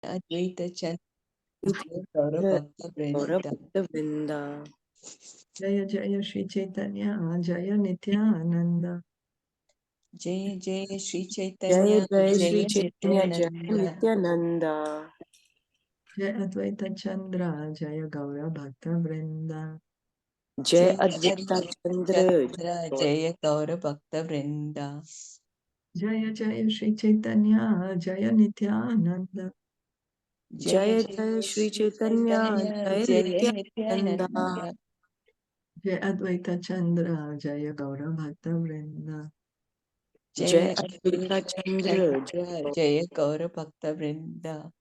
Advaita Chandra Gaura Bhakta Vrinda. Jaya Jaya Shri Caitanya Jaya Nityananda. Jaya Jaya Shri Jai Caitanya Jai Shri Jaya Chaitanya Jai Nityananda Nityananda. Jaya Advaita Chandra Jaya Gaura Bhakta Vrinda. Jai Jaya Advaita Advaita Chandra. Chandra Jaya Gaura Bhakta Vrinda Jaya Jaya Shri Caitanya Jaya Nityananda. Jaya Jai Jaya Jai Shri Shri Chaitanya Caitanya Jai Jaya Nityananda. Nityananda Jaya Advaita Chandra Jaya Gaura Bhakta Vrinda. Jai Jaya Advaita Advaita Chandra. Chandra Jaya Gaura Bhakta Vrinda.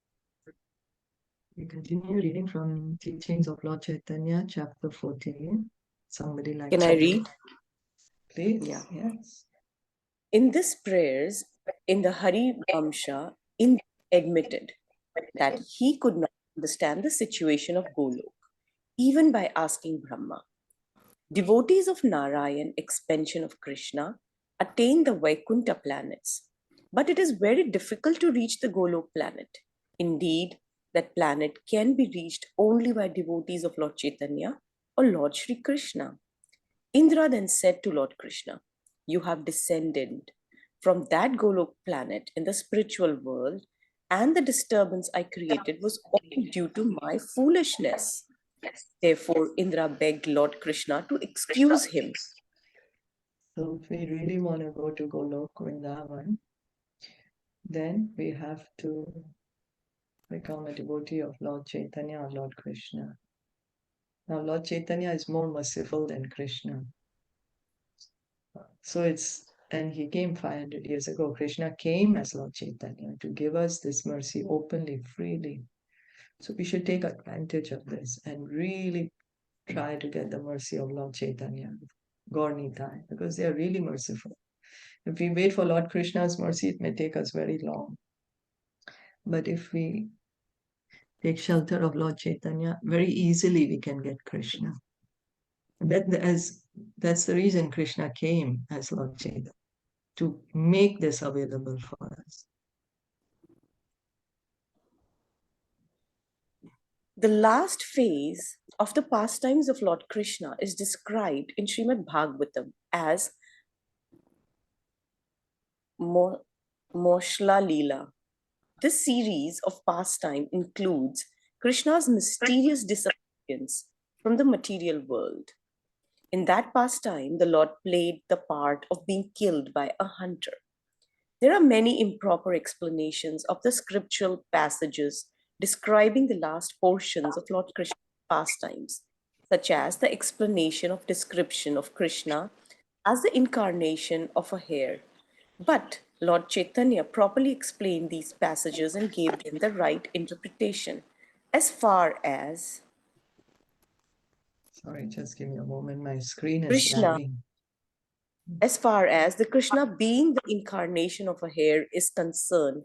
We continue reading from Teachings of Lord Chaitanya, chapter 14. Somebody like Can I read? Please. Yeah. Yes. In this prayers, in the Hari Vamsha, Indra admitted that he could not understand the situation of Golok, even by asking Brahma. Devotees of Narayan, expansion of Krishna, attain the Vaikuntha planets. But it is very difficult to reach the Golok planet. Indeed, that planet can be reached only by devotees of Lord Chaitanya or Lord Shri Krishna. Indra then said to Lord Krishna, "You have descended from that Golok planet in the spiritual world, and the disturbance I created was all due to my foolishness." Therefore, Indra begged Lord Krishna to excuse him. So if we really want to go to Golok Vrindavan, then we have to become a devotee of Lord Chaitanya or Lord Krishna. Now, Lord Chaitanya is more merciful than Krishna. So and he came 500 years ago. Krishna came as Lord Chaitanya to give us this mercy openly, freely. So we should take advantage of this and really try to get the mercy of Lord Chaitanya, Gaur Nitai, because they are really merciful. If we wait for Lord Krishna's mercy, it may take us very long. But if we take shelter of Lord Chaitanya, very easily we can get Krishna. That's the reason Krishna came as Lord Chaitanya, to make this available for us. The last phase of the pastimes of Lord Krishna is described in Srimad Bhagavatam as Moshla Leela. This series of pastime includes Krishna's mysterious disappearance from the material world. In that pastime, the Lord played the part of being killed by a hunter. There are many improper explanations of the scriptural passages describing the last portions of Lord Krishna's pastimes, such as the explanation of description of Krishna as the incarnation of a hare. But Lord Chaitanya properly explained these passages and gave them the right interpretation as far as Sorry, just give me a moment. My screen is Krishna lagging. as far as the Krishna being the incarnation of a hare is concerned.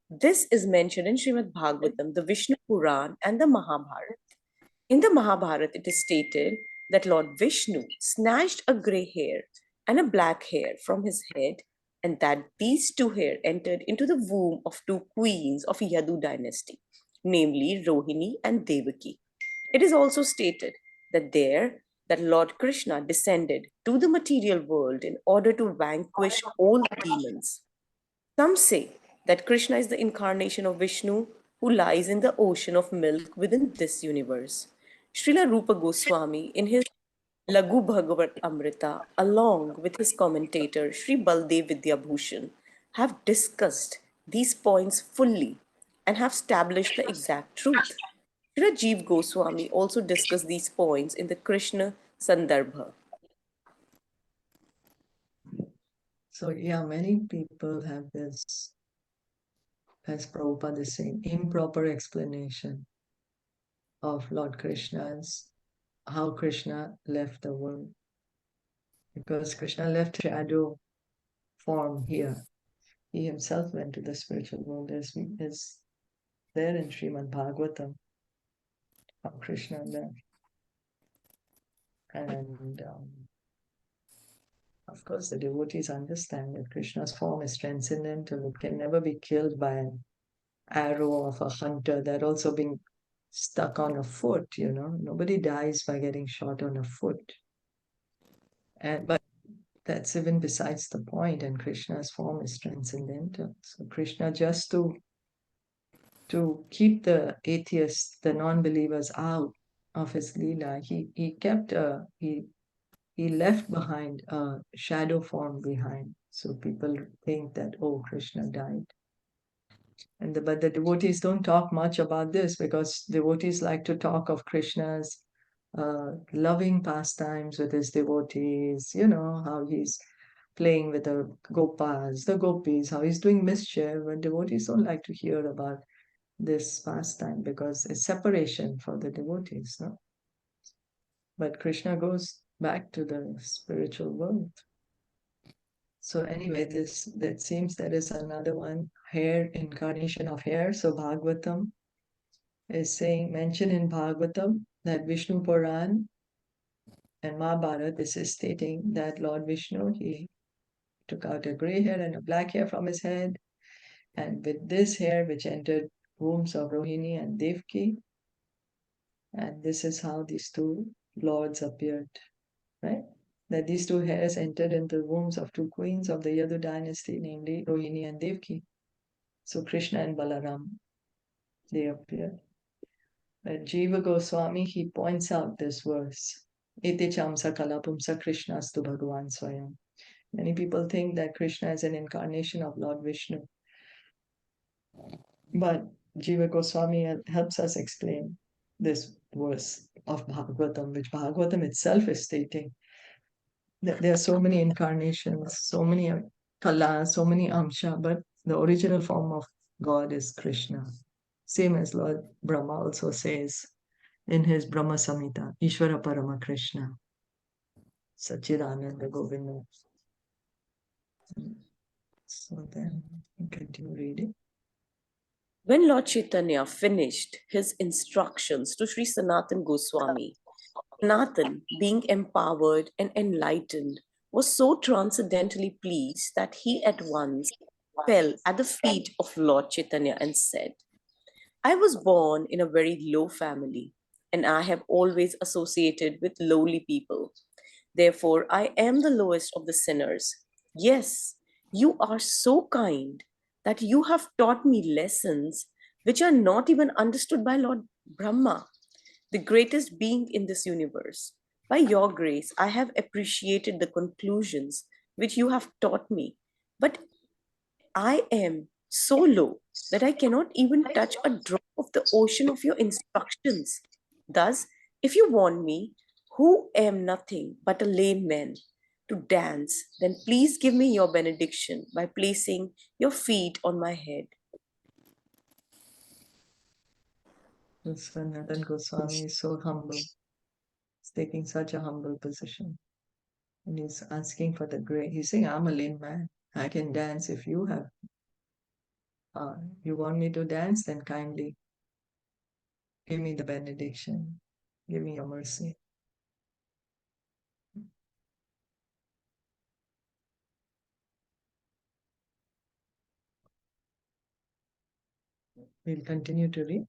This is mentioned in Srimad Bhagavatam, the Vishnu Puran, and the Mahabharata. In the Mahabharata, it is stated that Lord Vishnu snatched a grey hair and a black hair from his head, and that these two hair entered into the womb of two queens of Yadu dynasty, namely Rohini and Devaki. It is also stated that Lord Krishna descended to the material world in order to vanquish all demons. Some say that Krishna is the incarnation of Vishnu who lies in the ocean of milk within this universe. Srila Rupa Goswami, in his Lagu Bhagavat Amrita, along with his commentator Sri Baldev Vidyabhushan, have discussed these points fully and have established the exact truth. Srila Jeev Goswami also discussed these points in the Krishna Sandarbha. So yeah, many people have this, as Prabhupada is saying, improper explanation of Lord Krishna's, how Krishna left the world. Because Krishna left shadow form here. He himself went to the spiritual world. There's there in Srimad Bhagavatam how Krishna left. And of course, the devotees understand that Krishna's form is transcendental. It can never be killed by arrow of a hunter, they're also being stuck on a foot, you know. Nobody dies by getting shot on a foot. But that's even besides the point, and Krishna's form is transcendental. So Krishna, just to keep the atheists, the non-believers out of his Leela, he left behind a shadow form behind. So people think that, oh, Krishna died. But the devotees don't talk much about this, because devotees like to talk of Krishna's loving pastimes with his devotees, you know, how he's playing with the gopas, the gopis, how he's doing mischief. But devotees don't like to hear about this pastime, because it's separation for the devotees, no? But Krishna goes back to the spiritual world. So anyway, that seems there is another one, hare, incarnation of hare. So Bhagavatam is mentioned in Bhagavatam that Vishnu Puran and Mahabharata, this is stating that Lord Vishnu, he took out a gray hair and a black hair from his head, and with this hair which entered wombs of Rohini and Devaki, and this is how these two lords appeared, right? That these two hairs entered into the wombs of two queens of the Yadu dynasty, namely Rohini and Devaki. So Krishna and Balaram, they appeared. But Jiva Goswami, he points out this verse, Iti chamsa kalapumsa Krishnastu Bhagavan Swayam. Many people think that Krishna is an incarnation of Lord Vishnu. But Jiva Goswami helps us explain this verse of Bhagavatam, which Bhagavatam itself is stating that there are so many incarnations, so many kalas, so many amsha, but the original form of God is Krishna. Same as Lord Brahma also says in his Brahma Samhita, Ishvara Parama Krishna, Sachidananda Govinda. So then you continue reading. When Lord Chaitanya finished his instructions to Sri Sanatana Goswami, Sanatan, being empowered and enlightened, was so transcendently pleased that he at once fell at the feet of Lord Chaitanya and said, I was born in a very low family, and I have always associated with lowly people. Therefore, I am the lowest of the sinners. Yes, you are so kind that you have taught me lessons which are not even understood by Lord Brahma, the greatest being in this universe. By your grace, I have appreciated the conclusions which you have taught me, but I am so low that I cannot even touch a drop of the ocean of your instructions. Thus, if you want me, who am nothing but a lame man, to dance, then please give me your benediction by placing your feet on my head. Sanatana Goswami is so humble. He's taking such a humble position. And he's asking for the grace. He's saying, I'm a lame man. I can dance if you have. You want me to dance? Then kindly give me the benediction. Give me your mercy. We'll continue to read.